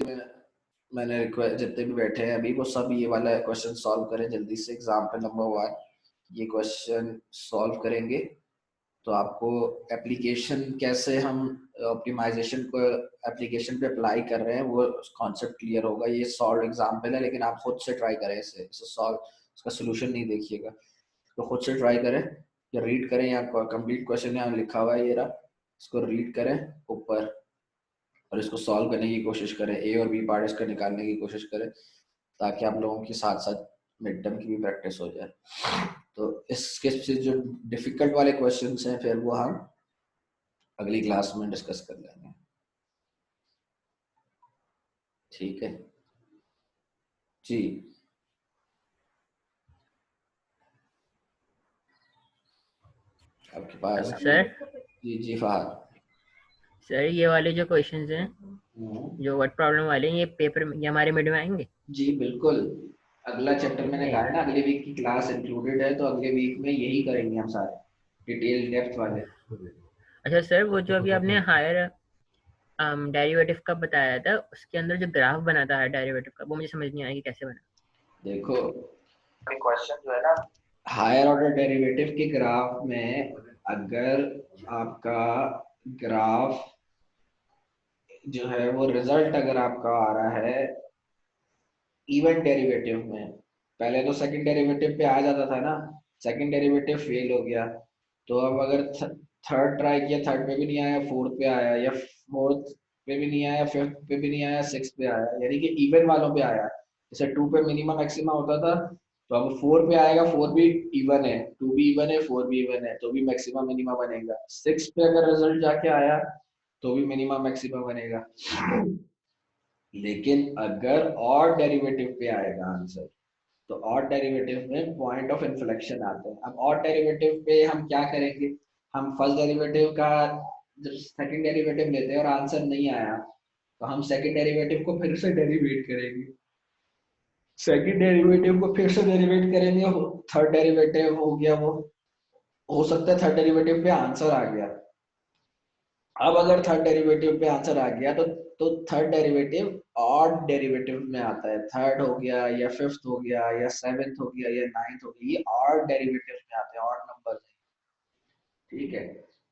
में मैंने रिक्वेस्ट, जितने भी बैठे हैं अभी वो सब ये वाला क्वेश्चन सॉल्व करें जल्दी से। एग्जाम्पल नंबर 1 ये क्वेश्चन सॉल्व करेंगे तो आपको एप्लीकेशन कैसे हम ऑप्टिमाइजेशन को एप्लीकेशन पे अप्लाई कर रहे हैं वो कॉन्सेप्ट क्लियर होगा। ये सॉल्व एग्जाम्पल है लेकिन आप खुद से ट्राई करें इसे सॉल्व, इसका सोल्यूशन नहीं देखिएगा, तो खुद से ट्राई करें या रीड करें। यहाँ कंप्लीट क्वेश्चन यहाँ लिखा हुआ है, ये रहा, इसको रीड करें ऊपर और इसको सॉल्व करने की कोशिश करें, ए और बी पार्ट इसका निकालने की कोशिश करें ताकि आप लोगों के साथ साथ मिड टर्म की भी प्रैक्टिस हो जाए। तो इसके से जो डिफिकल्ट वाले क्वेश्चंस हैं फिर वो हम अगली क्लास में डिस्कस कर लेंगे, ठीक है जी। आपके पास सर जी जी फहद सर ये वाले जो क्वेश्चंस हैं जो वर्ड प्रॉब्लम वाले हैं ये पेपर में, ये हमारे मिड में आएंगे? जी बिल्कुल, अगला चैप्टर मैंने कहा है ना अगले वीक की क्लास इंक्लूडेड है, तो अगले वीक में यही करेंगे हम सारे डिटेल डेप्थ वाले। अच्छा सर, वो जो अभी आपने हायर डेरिवेटिव का बताया था उसके अंदर जो ग्राफ बना था हायर डेरिवेटिव का, वो मुझे समझ नहीं आया कि कैसे बना। देखो क्वेश्चन जो है ना हायर ऑर्डर डेरिवेटिव के ग्राफ में, अगर आपका ग्राफ जो है वो रिजल्ट अगर आपका आ रहा है इवन डेरिवेटिव में, पहले तो सेकंड डेरिवेटिव पे आ जाता था ना, सेकंड डेरिवेटिव फेल हो गया, तो अब अगर थर्ड ट्राई किया, थर्ड पे भी नहीं आया, फोर्थ पे आया, या फोर्थ पे भी नहीं आया, फिफ्थ पे भी नहीं आया, सिक्स पे आया, यानी कि इवन वालों पे आया। जैसे टू पे मिनिमम मैक्सिमा होता था, तो अब फोर पे आएगा, फोर भी इवन है, टू भी इवन है, फोर भी इवन है, तो भी मैक्सिमा मिनिमा बनेगा। सिक्स पे अगर रिजल्ट जाके आया तो भी मिनिमम मैक्सिमा बनेगा। लेकिन अगर और डेरिवेटिव पे आएगा आंसर, तो और डेरिवेटिव में पॉइंट ऑफ इन्फ्लेक्शन आते हैं। अब और डेरिवेटिव पे हम क्या करेंगे, हम फर्स्ट डेरिवेटिव का जब सेकंड डेरिवेटिव लेते हैं और आंसर नहीं आया तो हम सेकंड डेरिवेटिव को फिर से डेरिवेट करेंगे, सेकंड डेरिवेटिव को फिर से डेरिवेट करेंगे, थर्ड डेरिवेटिव हो गया वो, हो सकता है थर्ड डेरिवेटिव पे आंसर आ गया। अब अगर थर्ड डेरिवेटिव पे आंसर आ गया तो थर्ड डेरिवेटिव ऑड डेरिवेटिव में आता है, थर्ड हो गया या फिफ्थ हो गया या सेवेंथ हो गया या नाइन्थ हो गया, ये ऑड डेरिवेटिव में आते हैं, ऑड नंबर, ठीक है।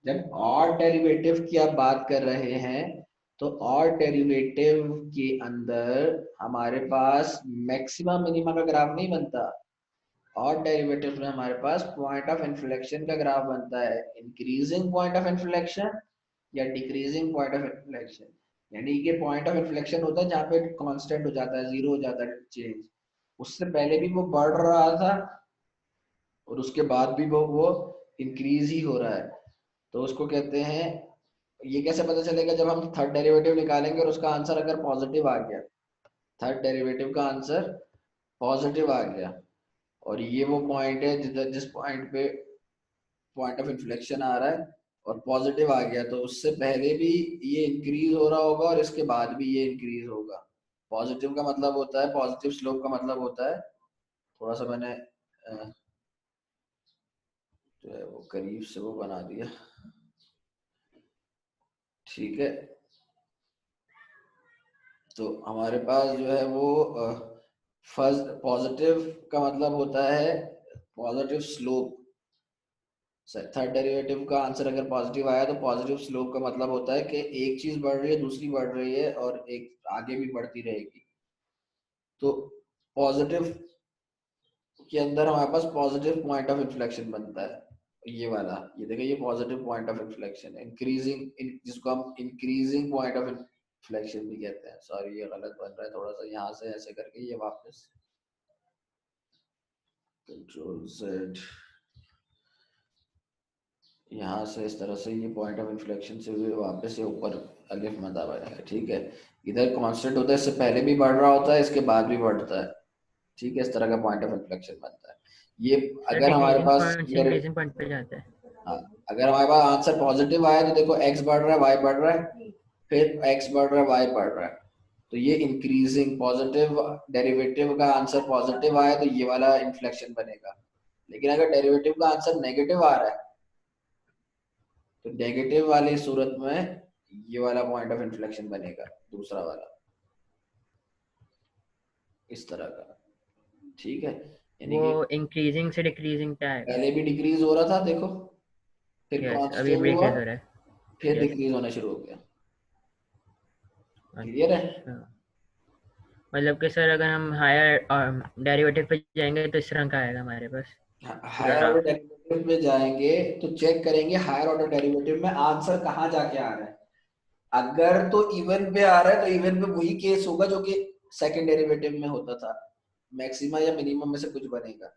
जब ऑड डेरिवेटिव की आप बात कर रहे हैं तो ऑड डेरिवेटिव के अंदर हमारे पास मैक्सिमम मिनिमम का ग्राफ नहीं बनता, ऑड डेरिवेटिव में हमारे पास पॉइंट ऑफ इन्फ्लेक्शन का ग्राफ बनता है, इंक्रीजिंग पॉइंट ऑफ इन्फ्लेक्शन या डिक्रीजिंग पॉइंट ऑफ इन्फ्लेक्शन। यानी कि पॉइंट ऑफ इन्फ्लेक्शन होता है जहाँ पे कांस्टेंट हो जाता है, जीरो हो जाता है चेंज, उससे पहले भी वो बढ़ रहा था और उसके बाद भी वो इंक्रीज ही हो रहा है, तो उसको कहते हैं। ये कैसे पता चलेगा, जब हम थर्ड डेरिवेटिव निकालेंगे और उसका आंसर अगर पॉजिटिव आ गया, थर्ड डेरिवेटिव का आंसर पॉजिटिव आ गया और ये वो पॉइंट है जिस पॉइंट पे पॉइंट ऑफ इन्फ्लेक्शन आ रहा है और पॉजिटिव आ गया, तो उससे पहले भी ये इंक्रीज हो रहा होगा और इसके बाद भी ये इंक्रीज होगा। पॉजिटिव का मतलब होता है, पॉजिटिव स्लोप का मतलब होता है, थोड़ा सा मैंने जो है वो करीब से वो बना दिया, ठीक है। तो हमारे पास जो है वो फर्स्ट पॉजिटिव का मतलब होता है पॉजिटिव स्लोप, थर्ड डेरिवेटिव का आंसर अगर पॉजिटिव आया तो पॉजिटिव स्लोप का मतलब होता है कि एक चीज बढ़ रही है, दूसरी बढ़ रही है और एक आगे भी बढ़ती रहेगी। तो पॉजिटिव के अंदर हमारे पास पॉजिटिव पॉइंट ऑफ इन्फ्लेक्शन बनता है, ये वाला, ये देखिए ये पॉजिटिव पॉइंट ऑफ इन्फ्लेक्शन है, इंक्रीजिंग जिसको हम इंक्रीजिंग पॉइंट ऑफ इन्फ्लेक्शन भी कहते हैं। सॉरी ये गलत बन रहा है थोड़ा सा, यहाँ से ऐसे करके ये वापस कंट्रोल जेड, यहाँ से इस तरह से ये पॉइंट ऑफ इन्फ्लेक्शन से भी वापस से ऊपर अलिफ मद आ है, ठीक है। इधर कांस्टेंट होता है, इससे पहले भी बढ़ रहा होता है, इसके बाद भी बढ़ता है, ठीक है, इस तरह का पॉइंट ऑफ इन्फ्लेक्शन बनता है। ये सर अगर हमारे डिक्रीजिंग पास पॉइंट से इंक्रीजिंग पॉइंट पे जाता है। हाँ, अगर हमारे पास आंसर पॉजिटिव आया तो देखो एक्स बढ़ रहा है, वाई बढ़ रहा है, फिर एक्स बढ़ रहा है, वाई बढ़ रहा है, तो ये इंक्रीजिंग पॉजिटिव डेरिवेटिव का आंसर पॉजिटिव आया तो ये वाला इन्फ्लेक्शन बनेगा। लेकिन अगर डेरिवेटिव का आंसर नेगेटिव आ रहा है तो नेगेटिव वाली सूरत में ये वाला पॉइंट ऑफ इन्फ्लेक्शन बनेगा, दूसरा वाला, इस तरह का, ठीक है। यानी वो कि इंक्रीजिंग से डिक्रीजिंग पे आएगा। पहले भी डिक्रीज हो रहा था देखो, फिर यस, अभी कांस्टेंट भी हुआ, डिक्रीज हो रहा है। फिर यस। डिक्रीज होना शुरू हो गया। क्लियर है? अच्छा, मतलब कि सर अगर हम हायर डेरिवेटिव पे जाएंगे तो इस तरह का आएगा हमारे पास हायर ऑर्डर ग्राफ। डेरिवेटिव में जाएंगे तो चेक करेंगे हायर ऑर्डर डेरिवेटिव में आंसर कहाँ जाके आ रहा है। अगर तो इवन पे आ रहा है तो इवन पे वही केस होगा जो कि सेकंड डेरिवेटिव में होता था, मैक्सिमा या मिनिमम में से कुछ बनेगा।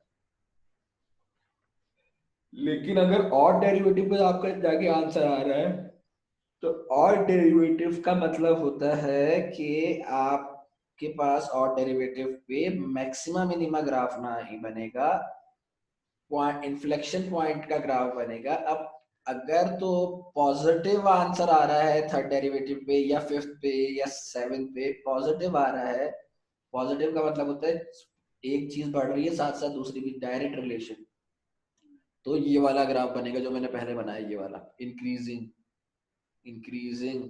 लेकिन अगर और डेरिवेटिव पे आपका जाके आंसर आ रहा है तो और डेरिवेटिव का मतलब होता है कि आपके पास और डेरिवेटिव पे मैक्सिमा मिनिमा ग्राफ ना ही बनेगा, पॉइंट इन्फ्लेक्शन पॉइंट का ग्राफ बनेगा। अब अगर तो पॉजिटिव आंसर आ रहा है थर्ड डेरिवेटिव पे या फिफ्थ पे या सेवेंथ पे पॉजिटिव आ रहा है, पॉजिटिव का मतलब होता है एक चीज बढ़ रही है साथ साथ दूसरी भी, डायरेक्ट रिलेशन, तो ये वाला ग्राफ बनेगा जो मैंने पहले बनाया, ये वाला increasing increasing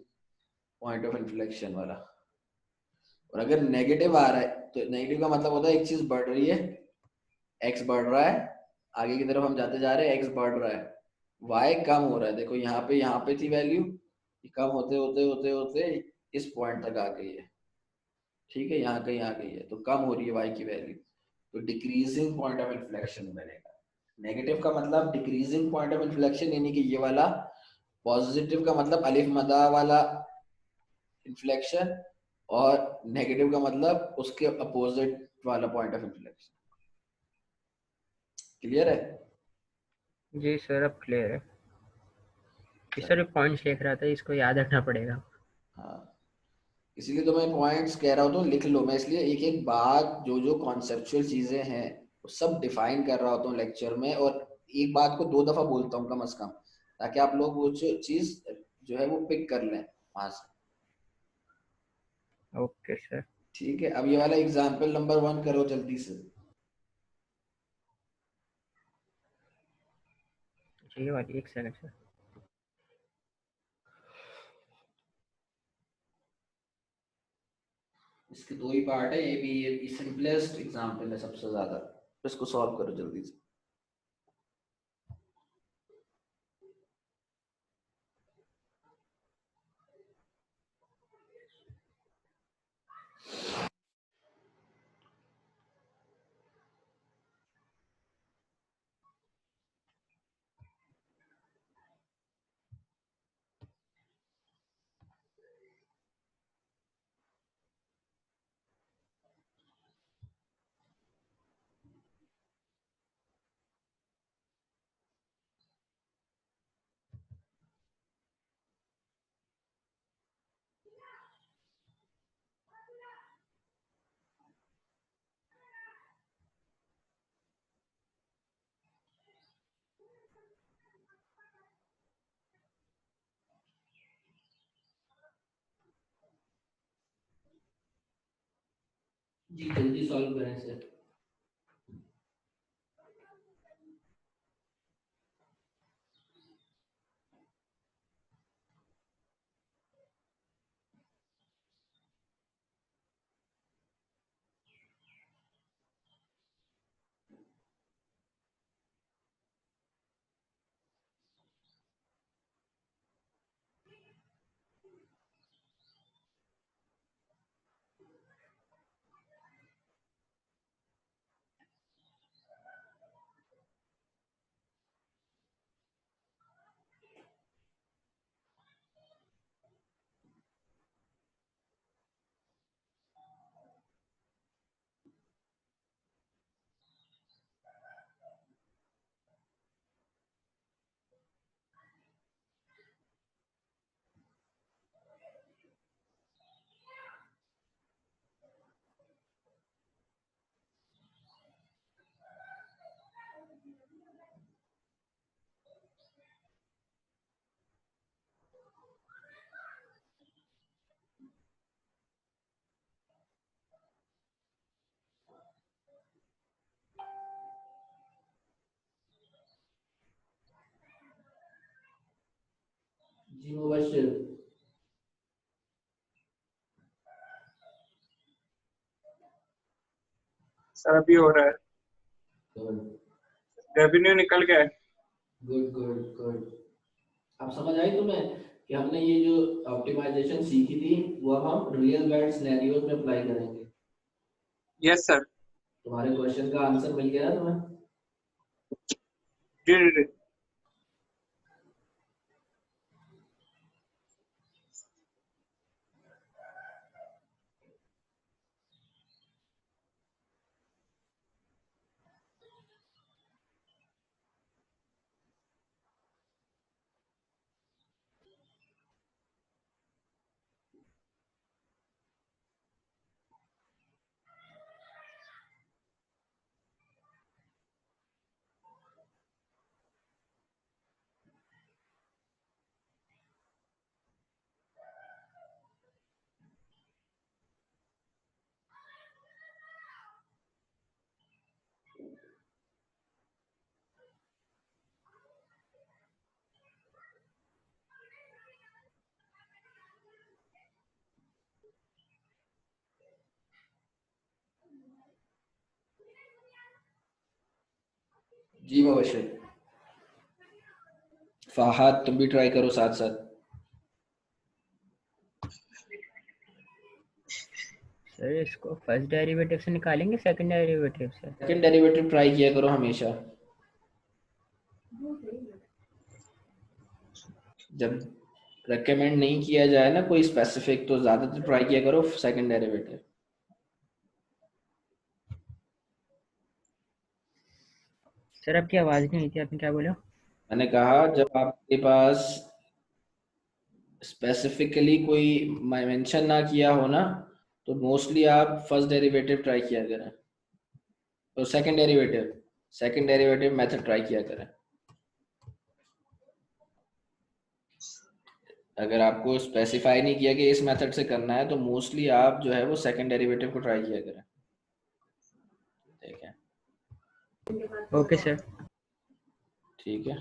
point of inflection वाला। और अगर नेगेटिव आ रहा है तो नेगेटिव का मतलब होता है एक चीज बढ़ रही है, एक्स बढ़ रहा है, आगे की तरफ हम जाते जा रहे हैं, एक्स बढ़ रहा है, वाई कम हो रहा है। देखो यहाँ पे थी वैल्यू, कम होते होते होते होते इस पॉइंट तक आ गई है, ठीक है, यहाँ कहीं आ गई है तो कम हो रही है वाई की वैल्यू, तो डिक्रीजिंग पॉइंट ऑफ इन्फ्लेक्शन बनेगा। नेगेटिव का मतलब डिक्रीजिंग पॉइंट ऑफ इन्फ्लेक्शन, यानी कि ये वाला। पॉजिटिव का मतलब अलिफ मदा वाला इन्फ्लेक्शन, और नेगेटिव का मतलब उसके अपोजिट वाला पॉइंट ऑफ इन्फ्लेक्शन। क्लियर है? जी सर, अब क्लियर है। इस चलो, सर पॉइंट्स लिख रहा था, इसको याद रखना पड़ेगा। हाँ, इसीलिए तो मैं पॉइंट्स कह रहा हूँ तो लिख लो। मैं इसलिए एक एक बात जो जो कॉन्सेप्चुअल चीजें हैं वो सब डिफाइन कर रहा होता हूँ लेक्चर में, और एक बात को दो दफा बोलता हूँ कम से कम, ताकि आप लोग वो जो चीज जो है वो पिक कर लें वहां से। Okay sir. ठीक है, अब ये वाला एग्जाम्पल नंबर 1 करो जल्दी से। जी वाली एक सेकंड सर। इसके दो ही पार्ट है, ये भी, ये सिंपलेस्ट एग्जाम्पल है सबसे ज्यादा, इसको सॉल्व करो जल्दी से। जी जल्दी सॉल्व करें सर। जी मुबशिर। सर अभी हो रहा है, गुड रेवेन्यू निकल गया है। Good good good. अब समझ आई तुम्हें कि हमने ये जो ऑप्टिमाइजेशन सीखी थी वो अब हम रियल वर्ल्ड सिनेरियोज में अप्लाई करेंगे। Yes sir. तुम्हारे क्वेश्चन का आंसर मिल गया ना तुम्हें? जी जी जी। जी अवश्य। फहद तुम भी ट्राई करो साथ साथ। सर इसको फर्स्ट डेरिवेटिव से निकालेंगे सेकंड डेरिवेटिव से? सेकंड डेरिवेटिव ट्राई किया करो हमेशा। जब रेकमेंड नहीं किया जाए ना कोई स्पेसिफिक तो ज्यादातर ट्राई किया करो सेकंड डेरिवेटिव। सर आपकी आवाज नहीं आई थी, आपने क्या बोला? मैंने कहा जब आपके पास स्पेसिफिकली कोई मेंशन ना किया हो ना तो मोस्टली आप फर्स्ट डेरिवेटिव ट्राई किया करें और सेकंड डेरिवेटिव मेथड ट्राई किया करें। अगर आपको स्पेसिफाई नहीं किया कि इस मेथड से करना है तो मोस्टली आप जो है वो सेकंड डेरिवेटिव को ट्राई किया करें। ठीक है? Okay sir. ठीक है।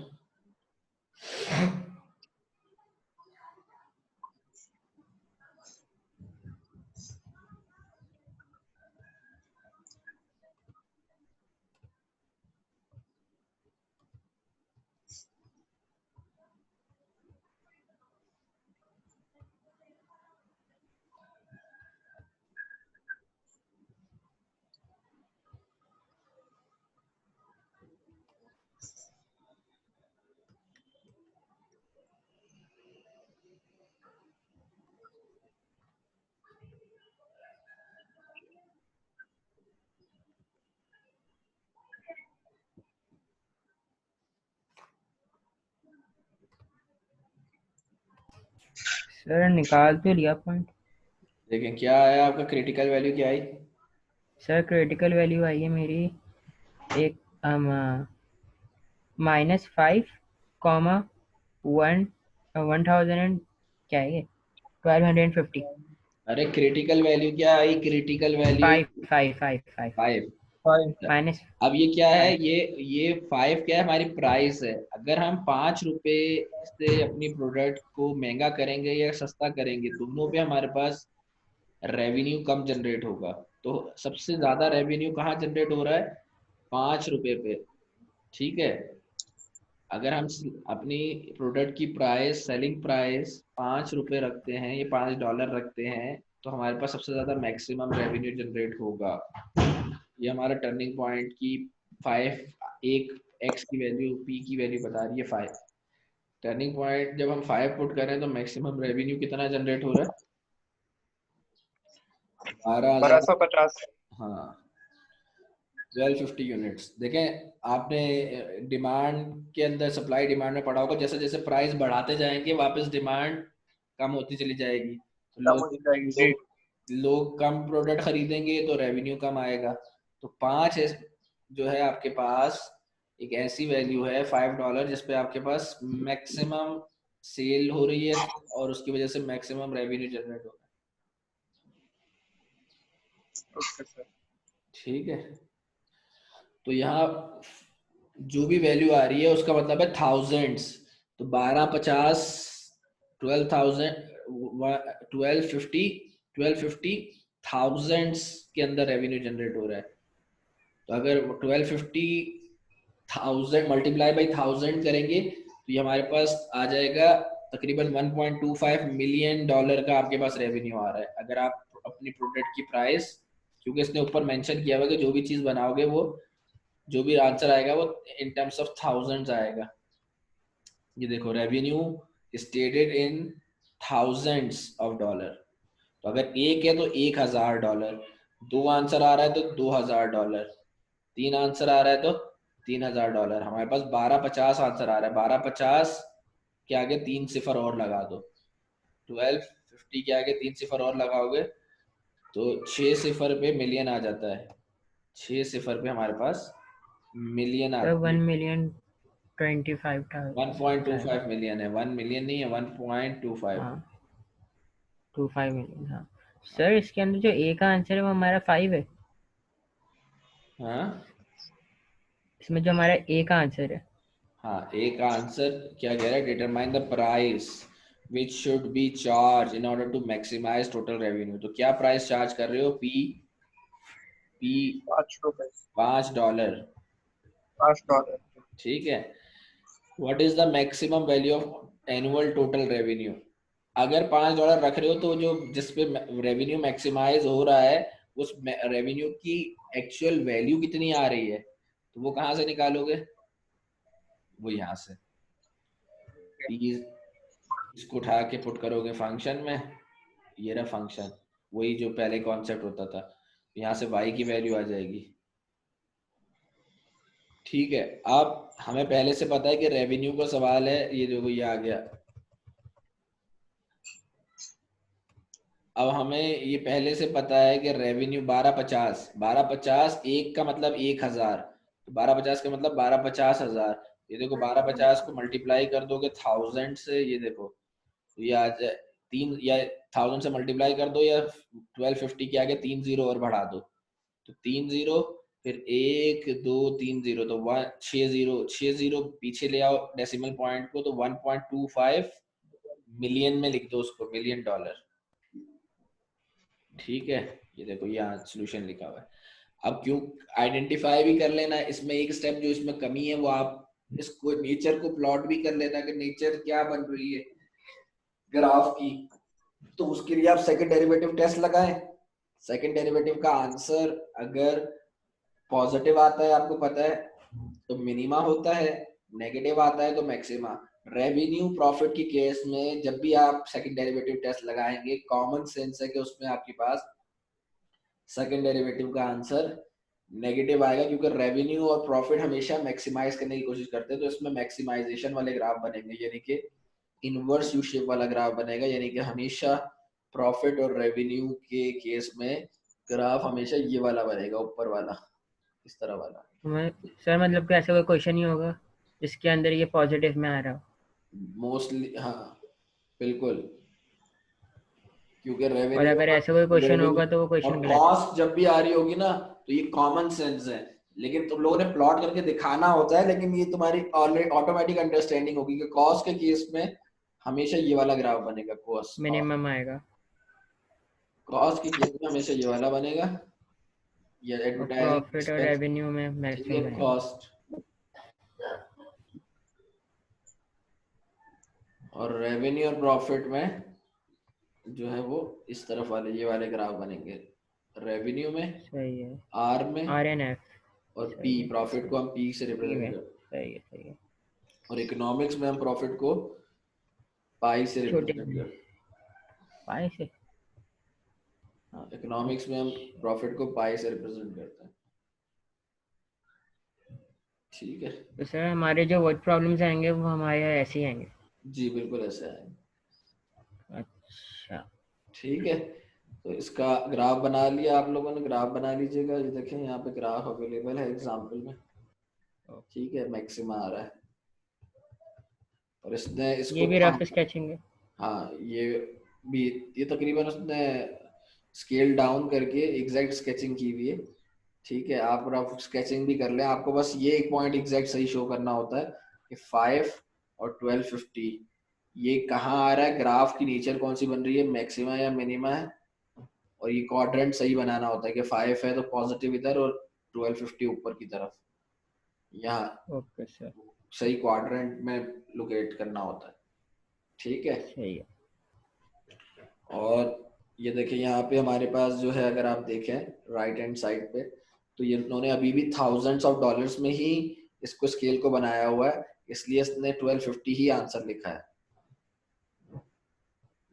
सर निकाल तो लिया पॉइंट। देखें क्या आया आपका क्रिटिकल वैल्यू क्या आई? सर क्रिटिकल वैल्यू आई है मेरी एक -5, 1000 एंड क्या है ये 1250। अरे क्रिटिकल वैल्यू क्या आई? Critical value 5 5। फाइन। माइनस अब ये क्या है? 5। ये 5 क्या है? हमारी प्राइस है। अगर हम 5 रुपए से अपनी प्रोडक्ट को महंगा करेंगे या सस्ता करेंगे दोनों पे हमारे पास रेवेन्यू कम जनरेट होगा। तो सबसे ज्यादा रेवेन्यू कहाँ जनरेट हो रहा है? 5 रुपए पे। ठीक है? अगर हम अपनी प्रोडक्ट की प्राइस सेलिंग प्राइस 5 रुपए रखते हैं या $5 रखते हैं तो हमारे पास सबसे ज्यादा मैक्सिमम रेवेन्यू जनरेट होगा। ये हमारा टर्निंग पॉइंट की 5 एक एक्स की वैल्यू पी की वैल्यू बता रही है 5। टर्निंग पॉइंट जब हम 5 पुट करें तो मैक्सिमम रेवेन्यू कितना जनरेट हो रहा है? 12,000। 1250। हाँ 1250 यूनिट्स। देखें आपने डिमांड के अंदर सप्लाई डिमांड में पढ़ा होगा जैसे जैसे प्राइस बढ़ाते जाएंगे वापस डिमांड कम होती चली जाएगी। तो कम हो जाएगी जी। लोग कम प्रोडक्ट खरीदेंगे तो रेवेन्यू कम आएगा। तो 5 जो है आपके पास एक ऐसी वैल्यू है $5 जिसपे आपके पास मैक्सिमम सेल हो रही है और उसकी वजह से मैक्सिमम रेवेन्यू जनरेट हो रहा ओके सर। है। ठीक है? तो यहाँ जो भी वैल्यू आ रही है उसका मतलब है थाउजेंड्स। तो 1250 12,000 1250 1250 थाउजेंड्स के अंदर रेवेन्यू जनरेट हो रहा है। तो अगर 1250,000 मल्टीप्लाई बाई 1000 करेंगे तो ये हमारे पास आ जाएगा तकरीबन 1.25 मिलियन डॉलर का आपके पास रेवेन्यू आ रहा है। अगर आप अपनी प्रोडक्ट की प्राइस, क्योंकि इसने ऊपर मेंशन किया हुआ कि जो भी चीज बनाओगे वो जो भी आंसर आएगा वो इन टर्म्स ऑफ थाउजेंड्स आएगा। ये देखो revenue stated in thousands of dollar. तो अगर एक है तो $1000, दो आंसर आ रहा है तो $2000, तीन आंसर आ रहा है तो $3000। हमारे पास 1250 आंसर आ रहा है। 1250 के आगे 3 सिफर और लगा दो, 1250 के आगे 3 सिफर और लगाओगे तो 6 सिफर पे मिलियन आ जाता है। 6 सिफर पे हमारे पास मिलियन सर आती है। 1,25,000 1.25 मिलियन है, 1 मिलियन नहीं है, 1.25। हाँ 25 मिलियन। हाँ सर इसके अंदर जो ए का आंसर है वो हमारा 5 है। हाँ इसमें जो हमारा ए का आंसर है, हाँ, एक आंसर क्या कह रहा है, determine the price which should be charge in order to maximise total revenue. तो क्या प्राइस चार्ज कर रहे हो? पी ₹5 $5। $5। ठीक है। What is the maximum value of annual total revenue? अगर $5 रख रहे हो तो जो जिसपे रेवेन्यू मैक्सिमाइज हो रहा है उस रेवेन्यू की एक्चुअल वैल्यू कितनी आ रही है, तो वो कहाँ से निकालोगे? वो यहाँ से प्लीज इसको उठा के पुट करोगे फंक्शन में। ये रहा फंक्शन, वही जो पहले कॉन्सेप्ट होता था। यहाँ से y की वैल्यू आ जाएगी। ठीक है। अब हमें पहले से पता है कि रेवेन्यू का सवाल है, ये देखो ये आ गया। अब हमें ये पहले से पता है कि रेवेन्यू 1250 एक का मतलब 1000, तो 1250 का मतलब 1250,000। ये देखो 1250 को मल्टीप्लाई कर दोगे 1000 से, ये देखो तो ये आ जाए 3, या 1000 से मल्टीप्लाई कर दो या 1250 के आगे 3 जीरो और बढ़ा दो, तो 3 जीरो फिर 1 2 3 जीरो, तो 6 जीरो पीछे ले आओ डेसिमल पॉइंट को, तो 1.25 मिलियन में लिख दो उसको, मिलियन डॉलर। ठीक है। ये देखो यहाँ सोल्यूशन लिखा हुआ है। अब क्यों आइडेंटिफाई भी कर लेना, इसमें एक स्टेप जो इसमें कमी है वो आप इसको नेचर को प्लॉट भी कर लेना कि नेचर क्या बन रही है ग्राफ की। तो उसके लिए आप सेकंड डेरिवेटिव टेस्ट लगाएं। सेकंड डेरिवेटिव का आंसर अगर पॉजिटिव आता है आपको पता है तो मिनिमा होता है, नेगेटिव आता है तो मैक्सिमा। रेवेन्यू प्रॉफिट की केस में जब भी आप सेकंड डेरिवेटिव टेस्ट लगाएंगे, कॉमन सेंस है कि उसमें आपके पास सेकंड डेरिवेटिव का आंसर नेगेटिव आएगा, क्योंकि रेवेन्यू और प्रॉफिट हमेशा मैक्सिमाइज करने की कोशिश करते हैं। तो इसमें मैक्सिमाइजेशन वाले ग्राफ बनेंगे, यानी कि इनवर्स यू शेप वाला ग्राफ बनेगा, यानी कि हमेशा प्रॉफिट और रेवेन्यू के केस में ग्राफ हमेशा ये वाला बनेगा, ऊपर वाला, इस तरह वाला। सर मतलब कि ऐसा कोई क्वेश्चन नहीं होगा जिसके अंदर ये पॉजिटिव में आ रहा हो? मोस्टली हाँ बिल्कुल, क्योंकि और रेवेन्यू अगर ऐसा कोई क्वेश्चन रेवेन्यू होगा तो वो और क्वेश्चन गलत है। कॉस्ट जब भी आ रही होगी ना तो ये कॉमन सेंस है, लेकिन तुम लोगों ने प्लॉट करके दिखाना होता है। लेकिन ये तुम्हारी ऑलरेडी ऑटोमेटिक अंडरस्टैंडिंग होगी कि कॉस्ट के केस में हमेशा ये वाला ग्राफ बनेगा, कॉस्ट मिनिमम आएगा कॉस्ट के केस में हमेशा ये वाला बनेगा, ये और एडवर्टाइजिंग प्रॉफिट और एक्सपेंस। रेवेन्यू में ठीक है, मैक्सिमम बनेगा। कॉस्ट और रेवेन्यू और प्रॉफिट में जो है वो इस तरफ वाले ये वाले ग्राफ बनेंगे। रेवेन्यू में सही है। आर में RNF और पी, सही है। प्रॉफिट को हम पी से P रिप्रेजेंट में करते हैं, सही है सही है। और इकोनॉमिक्स में हम प्रॉफिट को पाई से छोटे रिप्रेजेंट करते हैं। पाई से। हाँ, इकोनॉमिक्स में हम प्रॉफिट को पाई से रिप्रेजेंट करते हैं। ठीक है तो सर हमारे जो वर्ड प्रॉब्लम्स आएंगे वो हमारे यहाँ ऐसे ही आएंगे? जी बिल्कुल ऐसे है। अच्छा ठीक है, तो इसका ग्राफ बना लिया आप लोगों ने, ग्राफ बना लीजिएगा। ये देखें यहाँ पे ग्राफ अवेलेबल है एग्जाम्पल में। ठीक है, मैक्सिमा आ रहा है और इसने इसको ये भी रफ स्केचिंग है? हाँ ये भी, ये तकरीबन उसने स्केल डाउन करके एग्जैक्ट स्केचिंग की हुई है। ठीक है, आप रफ स्केचिंग भी कर लें, आपको बस ये एक पॉइंट एग्जैक्ट सही शो करना होता है कि 5 और 1250 ये कहाँ आ रहा है, ग्राफ की नेचर कौन सी बन रही है, मैक्सिमा या मिनिमा है। और ये क्वाड्रेंट सही बनाना होता है कि 5 है तो पॉजिटिव इधर और 1250 ऊपर की तरफ, यहाँ ओके सर, सही क्वाड्रेंट में लोकेट करना होता है। ठीक है, सही है। और ये देखिए यहाँ पे हमारे पास जो है, अगर आप देखें राइट हैंड साइड पे, तो ये उन्होंने अभी भी थाउजेंड्स ऑफ डॉलर्स में ही इसको स्केल को बनाया हुआ है, इसलिए इसने 1250 ही आंसर लिखा है।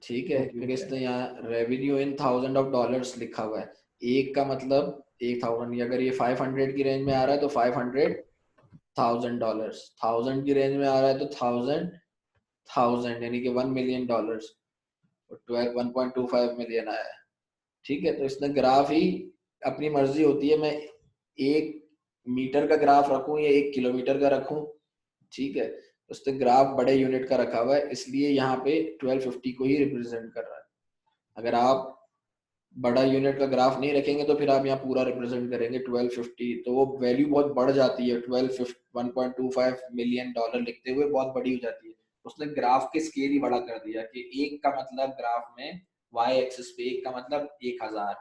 ठीक है, क्योंकि इसने यहाँ revenue in thousand of dollars लिखा हुआ है। एक का मतलब 1000, अगर ये 500 की रेंज में आ रहा है तो 500,000 डॉलर्स, 1000 की रेंज में आ रहा है तो 1000 यानी कि $1 मिलियन, और 1.25 मिलियन आया है। ठीक है, तो इसने ग्राफ ही अपनी मर्जी होती है, मैं 1 मीटर का ग्राफ रखूं या 1 किलोमीटर का रखूं। ठीक है, उसने ग्राफ बड़े यूनिट का रखा हुआ है, इसलिए यहाँ पे 1250 को ही रिप्रेजेंट कर रहा है। अगर आप बड़ा यूनिट का ग्राफ नहीं रखेंगे तो फिर आप यहाँ पूरा रिप्रेजेंट करेंगे 1250, तो वो वैल्यू बहुत बढ़ जाती है। 1.25 मिलियन डॉलर लिखते हुए बहुत बड़ी हो जाती है। उसने ग्राफ के स्केल ही बड़ा कर दिया कि एक का मतलब ग्राफ में वाई एक्सिस पे एक का मतलब 1000,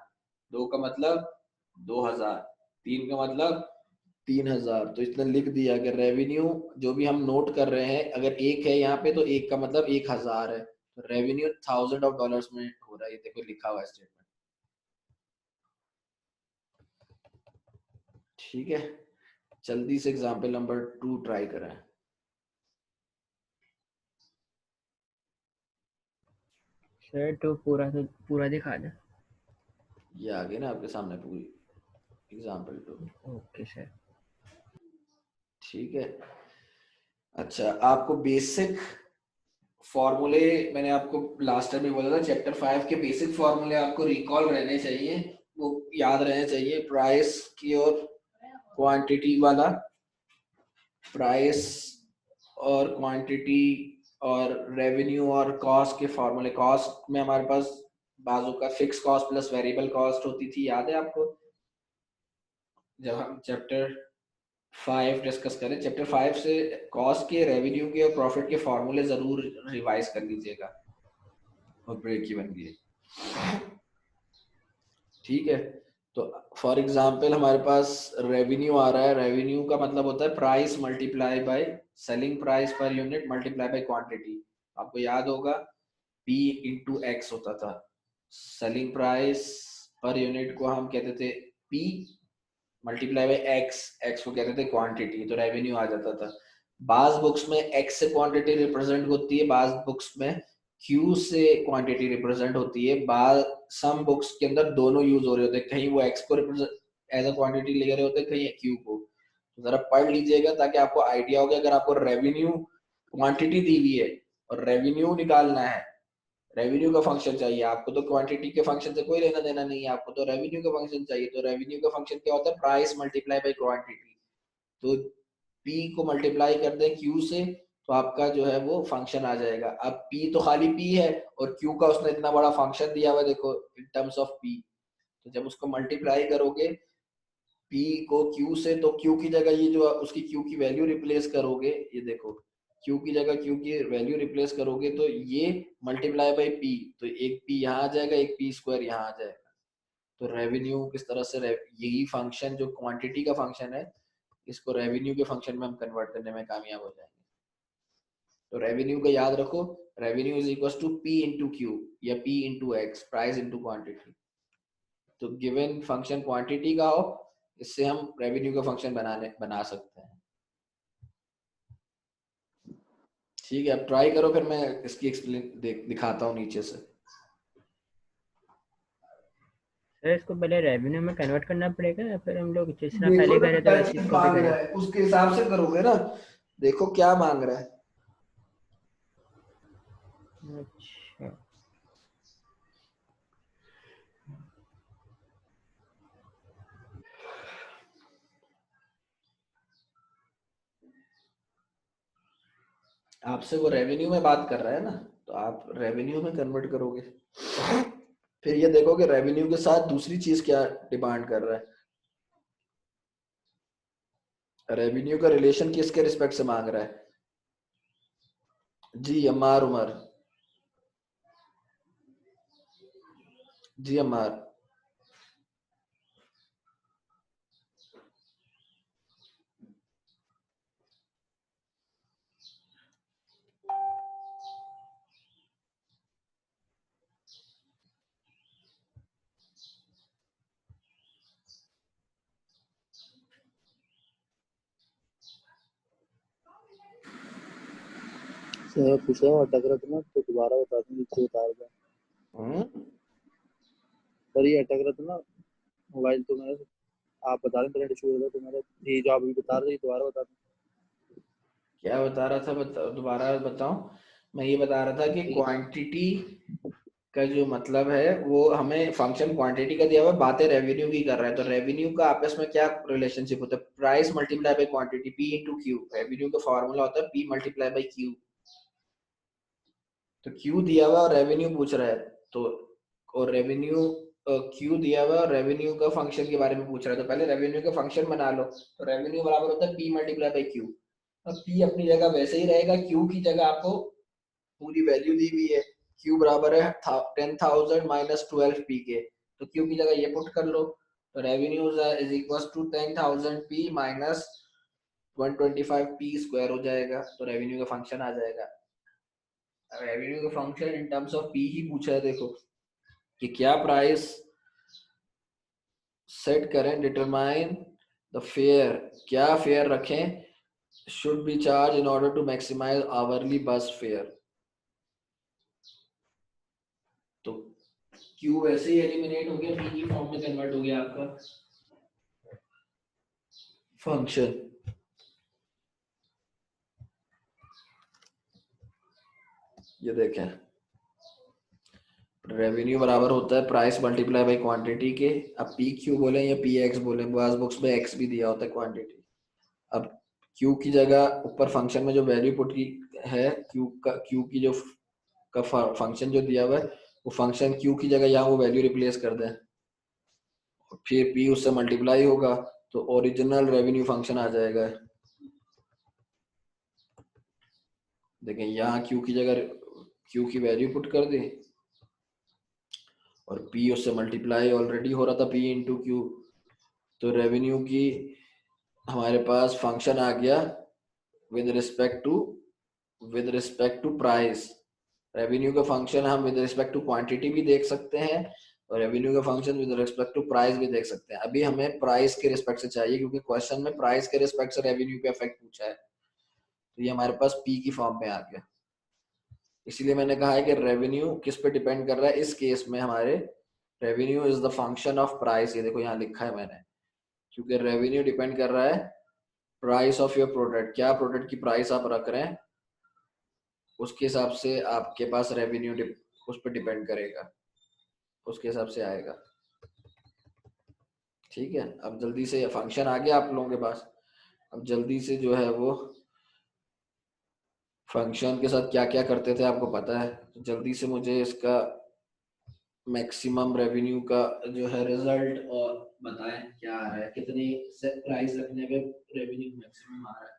दो का मतलब 2000, तीन का मतलब 3000। तो इसने लिख दिया कि रेवेन्यू जो भी हम नोट कर रहे हैं, अगर एक है यहाँ पे तो एक का मतलब 1000 है, तो रेवेन्यू $1000 में हो रहा है। ये देखो लिखा हुआ है स्टेटमेंट। ठीक है, जल्दी से एग्जाम्पल नंबर 2 ट्राई करें। सर तो पूरा दिखा दे। ये आ गई ना आपके सामने पूरी एग्जाम्पल 2। Okay sir. ठीक है, अच्छा आपको बेसिक फॉर्मूले, मैंने आपको लास्ट टाइम भी बोला था, चैप्टर 5 के बेसिक फॉर्मूले आपको रिकॉल रहने चाहिए, वो याद रहने चाहिए। प्राइस की और क्वांटिटी वाला, प्राइस और क्वांटिटी और रेवेन्यू और कॉस्ट के फॉर्मूले। कॉस्ट में हमारे पास बाजू का fix cost plus variable cost होती थी, याद है आपको? जब हम चैप्टर 5 डिस्कस करें, चैप्टर 5 से कॉस्ट के, रेवेन्यू के और प्रॉफिट के फॉर्मूले जरूर रिवाइज कर लीजिएगा, और ब्रेक इवन के। ठीक है, तो फॉर एग्जांपल हमारे पास रेवेन्यू आ रहा है। रेवेन्यू का मतलब होता है price multiply by selling price per unit multiply by quantity. आपको याद होगा P इंटू एक्स होता था। सेलिंग प्राइस पर यूनिट को हम कहते थे P multiply by x, x को कहते थे क्वांटिटी, तो रेवेन्यू आ जाता था। बाज बुक्स में एक्स से क्वांटिटी रिप्रेजेंट होती है, बाज बुक्स में क्यू से क्वांटिटी रिप्रेजेंट होती है। बाज सम बुक्स के अंदर दोनों यूज हो रहे होते हैं, कहीं वो एक्स को रिप्रेजेंट एज अ क्वांटिटी ले रहे होते हैं, कहीं क्यू को। तो जरा पढ़ लीजिएगा ताकि आपको आइडिया हो। अगर आपको रेवेन्यू क्वांटिटी दी हुई है और रेवेन्यू निकालना है, रेवेन्यू का फंक्शन चाहिए आपको, तो क्वांटिटी के फंक्शन से कोई लेना देना नहीं है, आपको तो रेवेन्यू का फंक्शन चाहिए। तो रेवेन्यू का फंक्शन क्या होता है? Price multiply by quantity. तो P को मल्टीप्लाई कर दें Q से, तो आपका जो है वो फंक्शन आ जाएगा। अब P तो खाली P है और Q का उसने इतना बड़ा फंक्शन दिया हुआ है, देखो इन टर्म्स ऑफ P। तो जब उसको मल्टीप्लाई करोगे P को Q से, तो Q की जगह ये जो उसकी Q की वैल्यू रिप्लेस करोगे, ये देखो Q की जगह Q की वैल्यू रिप्लेस करोगे तो ये मल्टीप्लाई बाय P, तो एक P यहाँ आ जाएगा, एक P स्क्वायर यहाँ आ जाएगा। तो रेवेन्यू किस तरह से, यही फंक्शन जो क्वांटिटी का फंक्शन है, इसको रेवेन्यू के फंक्शन में हम कन्वर्ट करने में कामयाब हो जाएंगे। तो रेवेन्यू का याद रखो, revenue is equal to P into Q या P into X, price into quantity. तो गिवन फंक्शन क्वांटिटी का हो, इससे हम रेवेन्यू का फंक्शन बना सकते हैं। ठीक है, अब ट्राई करो, फिर मैं इसकी एक्सप्लेन दिखाता हूँ नीचे से। सर इसको पहले रेवेन्यू में कन्वर्ट करना पड़ेगा या फिर हम लोग जिस तरह देखो पहले ना करे थे क्या वैसे चीज इसको भी मांग करें? रहा है, उसके हिसाब से करोगे ना। देखो क्या मांग रहा है। अच्छा, आपसे वो रेवेन्यू में बात कर रहा है ना, तो आप रेवेन्यू में कन्वर्ट करोगे। फिर ये देखोगे रेवेन्यू के साथ दूसरी चीज क्या डिमांड कर रहा है। रेवेन्यू का रिलेशन किसके रिस्पेक्ट से मांग रहा है? जी अम्मार उमर, जी अम्मार। सर पूछा अटक रहा था ना तो दोबारा बता दूं नीचे बता रहा सर ये अटक रहा था ना मोबाइल तो मेरा आप बता रहे इंटरनेट इशू हो रहा था तो मेरा ये जो आप अभी बता रहे थे दोबारा बता दूं क्या बता रहा था, दोबारा बताऊं। मैं ये बता रहा था कि क्वांटिटी का जो मतलब है वो हमें फंक्शन क्वांटिटी का दिया हुआ है, बातें रेवेन्यू की कर रहा है, तो रेवेन्यू का आपस में क्या रिलेशनशिप होता है, price multiply by quantity, P into Q. Revenue का फॉर्मूला होता है पी मल्टीप्लाई बाय क्यू। तो क्यू दिया हुआ और रेवेन्यू पूछ रहा है, तो और रेवेन्यू क्यू दिया हुआ और रेवेन्यू का फंक्शन के बारे में पूछ रहा है, तो पहले रेवेन्यू का फंक्शन बना लो। तो रेवेन्यू बराबर होता है पी मल्टीप्लाई बाय क्यू। अब पी अपनी जगह वैसे ही रहेगा, क्यू की जगह आपको पूरी वैल्यू दी हुई है, क्यू बराबर है 10,000 माइनस 12 पी के, तो क्यू की जगह ये पुट कर लो। तो revenue is equal to 10,000 P minus 125 P square हो जाएगा, तो रेवेन्यू का फंक्शन आ जाएगा। रेवेन्यू का function in terms of p ही पूछा है, देखो कि क्या प्राइस सेट करें, डिटरमाइन द फेयर, क्या फेयर रखें, should be charged in order to maximize hourly bus fare। तो Q वैसे ही एलिमिनेट हो गया, P की फॉर्म में कन्वर्ट हो गया आपका फंक्शन। ये देखें, रेवेन्यू बराबर होता है प्राइस मल्टीप्लाई बाय क्वांटिटी के। अब पी क्यू बोले या पी एक्स बोले, बस बुक्स में एक्स भी दिया होता है क्वांटिटी। अब क्यू की जगह ऊपर फंक्शन में जो वैल्यू पुट की है, क्यू की जो का फंक्शन जो दिया हुआ है, वो फंक्शन क्यू की जगह यहाँ वो वैल्यू रिप्लेस कर दें, फिर पी उससे मल्टीप्लाई होगा, तो ओरिजिनल रेवेन्यू फंक्शन आ जाएगा। देखें यहाँ क्यू की जगह क्यू की वैल्यू पुट कर दी और पी उससे मल्टीप्लाई ऑलरेडी हो रहा था पी इंटू क्यू, तो रेवेन्यू की हमारे पास फंक्शन आ गया with respect to price. Revenue का फंक्शन हम विद रिस्पेक्ट टू क्वांटिटी भी देख सकते हैं और रेवेन्यू का function with respect to price भी देख सकते हैं। अभी हमें प्राइस के रिस्पेक्ट से चाहिए क्योंकि क्वेश्चन में प्राइस के रिस्पेक्ट से रेवेन्यू पे इफेक्ट पूछा है, तो ये हमारे पास पी की फॉर्म में आ गया। इसीलिए मैंने कहा है कि रेवेन्यू किस पे डिपेंड कर रहा है, इस केस में हमारे revenue is the function of price. ये देखो यहाँ लिखा है मैंने, क्योंकि रेवेन्यू डिपेंड कर रहा है प्राइस ऑफ योर प्रोडक्ट, क्या प्रोडक्ट की प्राइस आप रख रहे हैं उसके हिसाब से आपके पास रेवेन्यू उस पर डिपेंड करेगा, उसके हिसाब से आएगा। ठीक है, अब जल्दी से फंक्शन आ गया आप लोगों के पास, अब जल्दी से जो है वो फंक्शन के साथ क्या क्या करते थे आपको पता है, तो जल्दी से मुझे इसका मैक्सिमम रेवेन्यू का जो है रिजल्ट और बताएं क्या आ रहा है, कितनी सेट प्राइस रखने पे रेवेन्यू मैक्सिमम आ रहा है।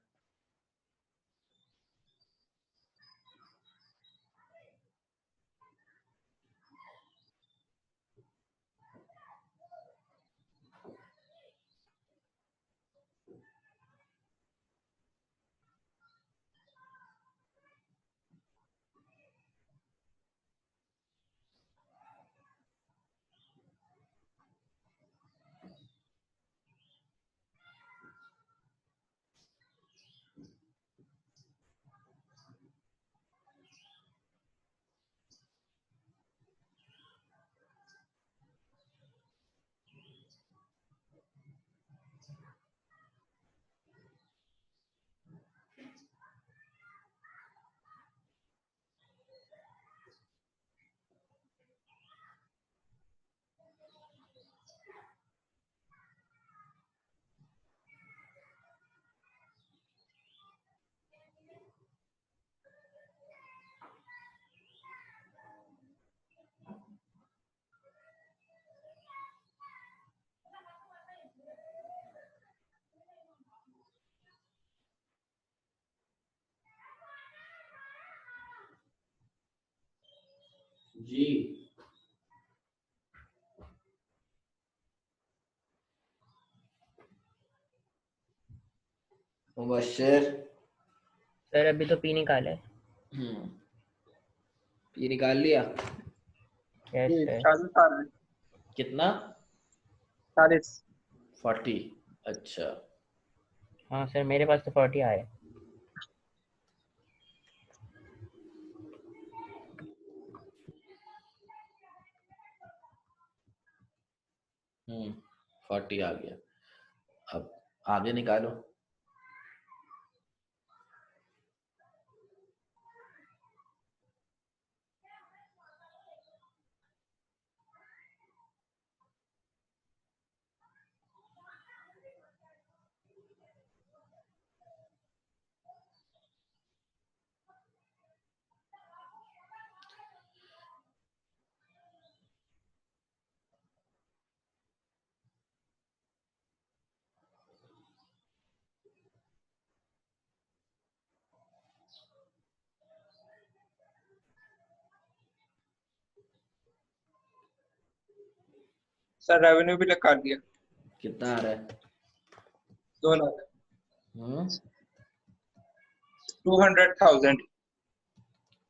जी मुबश्शिर, सर अभी तो पी निकाला है। ये निकाल लिया, यस ये सर। 40 आ रहा है, कितना 40। 40, अच्छा हाँ सर मेरे पास तो 40 आया है। 40 आ गया। अब आगे निकालो। सर रेवेन्यू भी निकाल दिया। कितना आ रहा है? 2 लाख 200,000।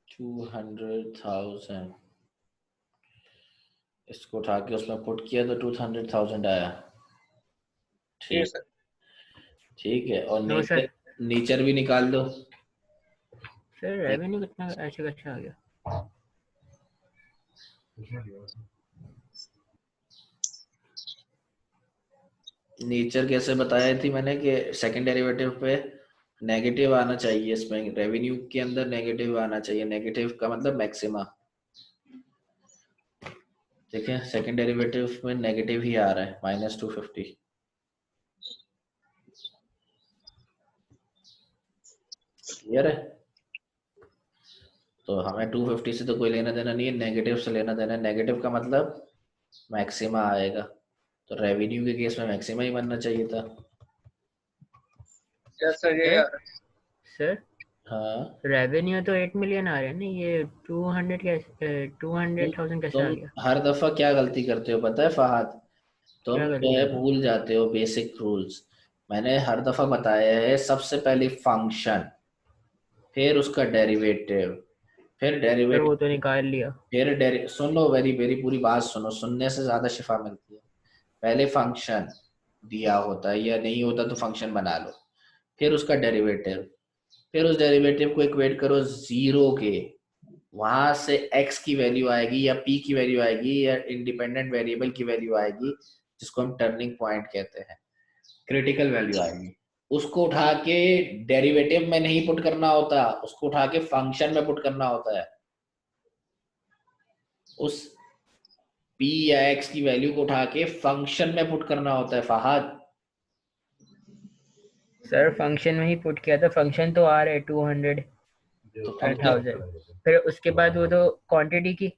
200,000। इसको उठा के उसमें पुट किया तो 200,000 आया। जी ठीक सर। ठीक है। और नो सर, नीचर भी निकाल दो। सर रेवेन्यू कितना ऐसे कैसे आ गया? नेचर कैसे बताया थी मैंने कि सेकंड डेरिवेटिव पे नेगेटिव आना चाहिए, इसमें रेवेन्यू के अंदर नेगेटिव आना चाहिए। नेगेटिव का मतलब मैक्सिमा। ठीक है, सेकंड डेरिवेटिव में नेगेटिव ही आ रहा है, -250। क्लियर है? तो हमें 250 से तो कोई लेना देना नहीं है, नेगेटिव से लेना देना है। नेगेटिव का मतलब मैक्सिमा आएगा, तो रेवेन्यू के केस में मैक्सिमा ही बनना चाहिए था। यस सर, ये आ रहा है। सर हाँ, रेवेन्यू तो 8 मिलियन आ रहा है ना, ये 200,000 कैसे आ तुम गया? हर दफा क्या गलती करते हो पता है फहद? तुम क्या जो गलती है कर रहा हूँ? भूल जाते हो बेसिक रूल्स। मैंने हर दफा बताया है, सबसे पहले फंक्शन, फिर उसका डेरिवेटिव, फिर सर वो तो डेरिवेटिव, निकाल लिया। फिर सुनो, वेरी वेरी पूरी बात सुनो, सुनने से ज्यादा शिफा मिलती है। पहले फंक्शन दिया होता है या नहीं होता तो फंक्शन बना लो, फिर उसका डेरिवेटिव, फिर उस डेरिवेटिव को इक्वेट करो जीरो के, वहां से x की वैल्यू आएगी या p की वैल्यू आएगी या इंडिपेंडेंट वेरिएबल की वैल्यू आएगी, जिसको हम टर्निंग पॉइंट कहते हैं, क्रिटिकल वैल्यू आएगी। उसको उठा के डेरिवेटिव में नहीं पुट करना होता, उसको उठा के फंक्शन में पुट करना होता है। उस p या x की वैल्यू को उठा के फंक्शन में पुट करना होता है फहद। सर फंक्शन में ही पुट किया था, फंक्शन तो आ रहा है 200,000। तो अब क्या, फिर उसके बाद वो तो क्वांटिटी की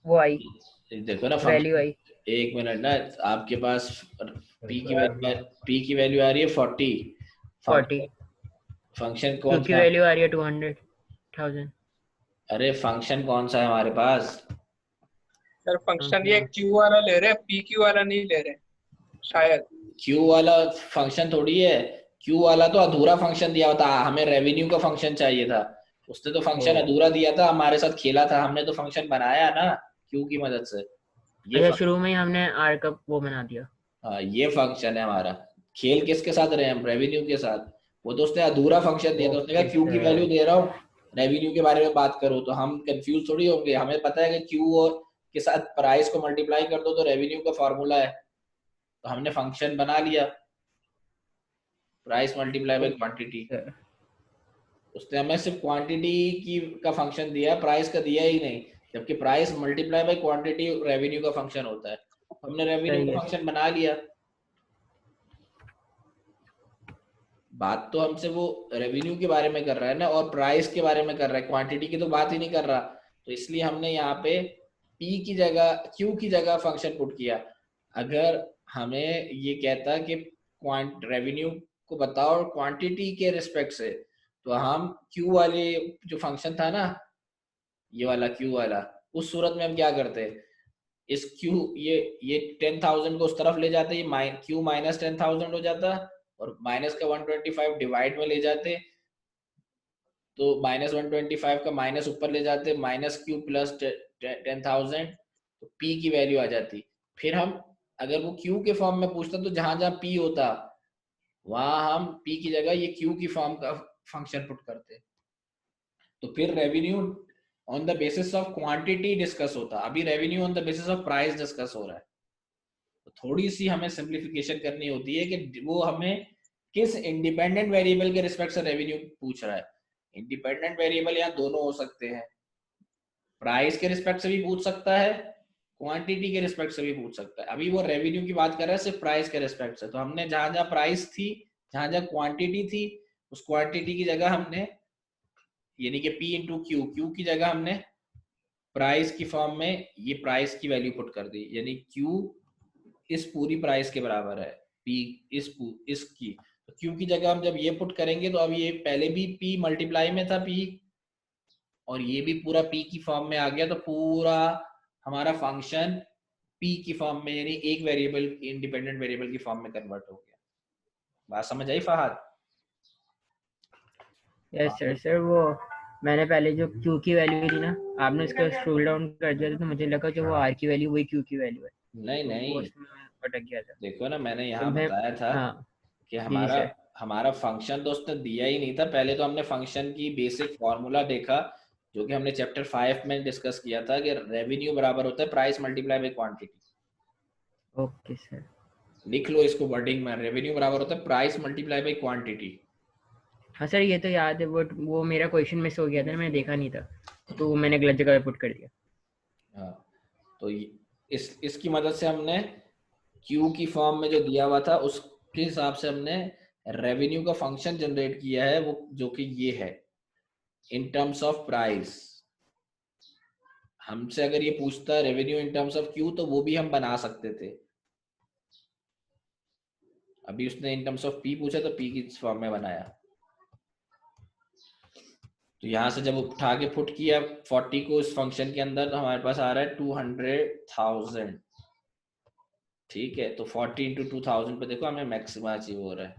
वो आई, देखो ना वैल्यू फंक्शन, आई एक मिनट ना, आपके पास p की वैल्यू आ रही है 40, 40, फंक्शन क्यू कौन की सा? वैल्यू आ रही है 200,000। अरे फंक्शन कौन सा है हमारे पास? सर फंक्शन ये क्यू वाला ले रहे हैं, पी क्यू वाला नहीं ले रहे शायद। क्यू वाला फंक्शन थोड़ी है। क्यू वाला तो अधूरा फंक्शन दिया होता, हमें रेवेन्यू का फंक्शन चाहिए था। उसने तो फंक्शन अधूरा दिया था, हमारे साथ खेला था, हमने तो फंक्शन बनाया ना क्यू की मदद से। ये अच्छा, शुरू में ही हमने आर का वो बना दिया। हाँ, ये फंक्शन है हमारा। खेल किसके साथ रहे हम? रेवेन्यू के साथ। वो तो उसने अधूरा फंक्शन दिया था, उसने कहा क्यू की वैल्यू दे रहा हूँ, रेवेन्यू के बारे में बात करो, तो हम कंफ्यूज थोड़ी होंगे। हमें पता है कि क्यू और के साथ प्राइस को मल्टीप्लाई कर दो तो रेवेन्यू का फॉर्मूला है, तो हमने फंक्शन बना लिया, प्राइस मल्टीप्लाई बाय क्वांटिटी। उसने हमें सिर्फ क्वांटिटी की का फंक्शन दिया, प्राइस का दिया ही नहीं, जबकि price multiply by quantity revenue का फंक्शन होता है। हमने रेवेन्यू सही का है। फंक्शन बना लिया। बात तो हमसे वो रेवेन्यू के बारे में कर रहा है ना, और प्राइस के बारे में कर रहा है, क्वांटिटी की तो बात ही नहीं कर रहा। तो इसलिए हमने यहाँ पे पी की जगह, क्यू की जगह फंक्शन पुट किया। अगर हमें ये कहता कि रेवेन्यू को बताओ और क्वांटिटी के रिस्पेक्ट से, तो हम क्यू वाले जो फंक्शन था ना, ये वाला क्यू वाला, उस सूरत में हम क्या करते, इस क्यू ये 10,000 को उस तरफ ले जाते, ये क्यू -10,000 हो जाता, और माइनस का 125 डिवाइड में ले जाते, तो -125 का माइनस ऊपर ले जाते, -q प्लस 10,000, तो p की वैल्यू आ जाती। फिर हम, अगर वो q के फॉर्म में पूछता तो जहां जहां p होता वहां हम p की जगह ये q की फॉर्म का फंक्शन पुट करते। तो फिर revenue on the basis of quantity discuss होता, अभी revenue on the basis of price discuss हो रहा है। तो थोड़ी सी हमें सिंप्लीफिकेशन करनी होती है कि वो हमें किस इंडिपेंडेंट वेरिएबल के रिस्पेक्ट से रेवेन्यू पूछ रहा है। इंडिपेंडेंट वेरिएबल यहाँ दोनों हो सकते हैं, प्राइस के रिस्पेक्ट से भी पूछ सकता है, क्वांटिटी के रिस्पेक्ट से भी पूछ सकता है। अभी वो रेवेन्यू की बात कर रहा है सिर्फ प्राइस के रिस्पेक्ट से, तो हमने जहां जहां प्राइस थी, जहां जहां क्वांटिटी थी, उस क्वांटिटी की जगह हमने यानी कि P इंटू क्यू की जगह हमने प्राइस की फॉर्म में ये प्राइस की वैल्यू पुट कर दी, यानी Q इस पूरी प्राइस के बराबर है P इसकी। तो Q की जगह हम जब ये पुट करेंगे तो अब ये पहले भी P मल्टीप्लाई में था P, और ये भी पूरा P की फॉर्म में आ गया, तो पूरा हमारा फंक्शन P की फॉर्म में यानी एक वेरिएबल इंडिपेंडेंट वेरिएबल की फॉर्म में कन्वर्ट हो गया। बात समझ आई फहद? Yes sir. सर वो मैंने पहले जो Q की वैल्यू थी ना, आपने इसका स्क्रॉल डाउन कर दिया था, तो मुझे लगा जो वो R की वैल्यू वही Q की वैल्यू है। नहीं तो नहीं, वो उसमें अटक गया था। देखो ना मैंने यहाँ तो मैं बताया था हाँ कि जी सर। हमारा फंक्शन तो उसने दिया ही नहीं था। पहले तो हमने फंक्शन की बेसिक फॉर्मूला देखा जो कि हमने चैप्टर 5 में डिस्कस किया था कि रेवेन्यू बराबर होता है price multiply by quantity. Okay sir. लिख लो इसको वर्डिंग में, रेवेन्यू बराबर होता है प्राइस मल्टीप्लाई बाय क्वांटिटी। हाँ सर ये तो याद है, बट वो मेरा क्वेश्चन मिस हो गया था, मैंने देखा नहीं था, तो वो मैंने गलत जगह पुट कर दिया। हाँ, तो इसकी मदद से हमने क्यू की फॉर्म में जो दिया हुआ था उसके हिसाब से हमने रेवेन्यू का फंक्शन जनरेट किया है, वो जो कि ये है इन टर्म्स ऑफ प्राइस। हमसे अगर ये पूछता revenue in terms of Q तो वो भी हम बना सकते थे। अभी उसने इन टर्म्स ऑफ पी पूछा तो पी की फॉर्म में बनाया। तो यहां से जब उठा के पुट किया 40 को इस फंक्शन के अंदर, तो हमारे पास आ रहा है 200,000। ठीक है, तो 40 इंटू 2000 पे देखो हमें मैक्सिमा अचीव हो रहा है।